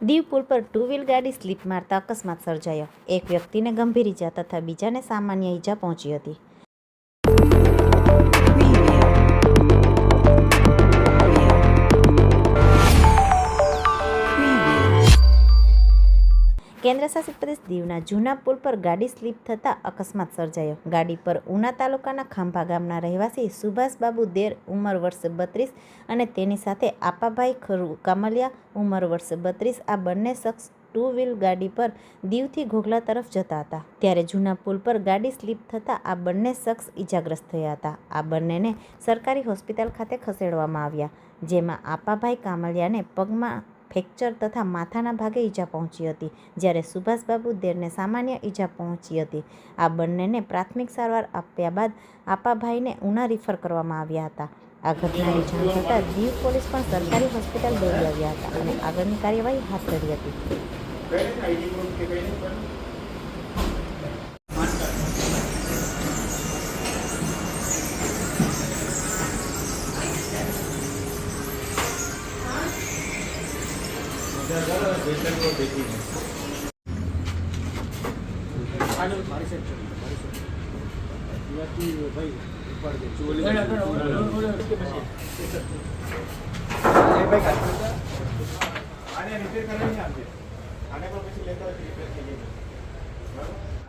દીવ પુલ પર two wheel ગાડી slip મારતા અકસ્માત સર્જાયો. એક વ્યક્તિને ગંભીર ઈજા તથા બીજાને સામાન્ય ઈજા પહોંચી હતી. કેન્દ્રશાસિત પ્રદેશ દીવના જૂના પુલ પર ગાડી સ્લીપ થતાં અકસ્માત સર્જાયો. ગાડી પર ઉના તાલુકાના ખાંભા ગામના રહેવાસી સુભાષબાબુ દેર ઉંમર વર્ષ 32 અને તેની સાથે આપાભાઈ ખરુ કામલિયા ઉંમર વર્ષ 32 આ બંને શખ્સ ટુ વ્હીલ ગાડી પર દીવથી ઘોઘલા તરફ જતા હતા. ત્યારે જૂના પુલ પર ગાડી સ્લીપ થતાં આ બંને શખ્સ ઈજાગ્રસ્ત થયા હતા. આ બંનેને સરકારી હોસ્પિટલ ખાતે ખસેડવામાં આવ્યા, જેમાં આપાભાઈ કામલિયાને પગમાં ફ્રેક્ચર તથા માથાના ભાગે ઈજા પહોંચી હતી, જ્યારે સુભાષબાબુ દેરને સામાન્ય ઈજા પહોંચી હતી. આ બંનેને પ્રાથમિક સારવાર આપ્યા બાદ આપાભાઈને ઉના રિફર કરવામાં આવ્યા હતા. આ ઘટનાની જાણ થતાં દીવ પોલીસ પણ સરકારી હોસ્પિટલ દોડી આવ્યા હતા અને આગળની કાર્યવાહી હાથ ધરી હતી. આને રિપેર કરવાની આપજે. આને પણ પછી લેતા રિપેર થઈ જાય. બરાબર.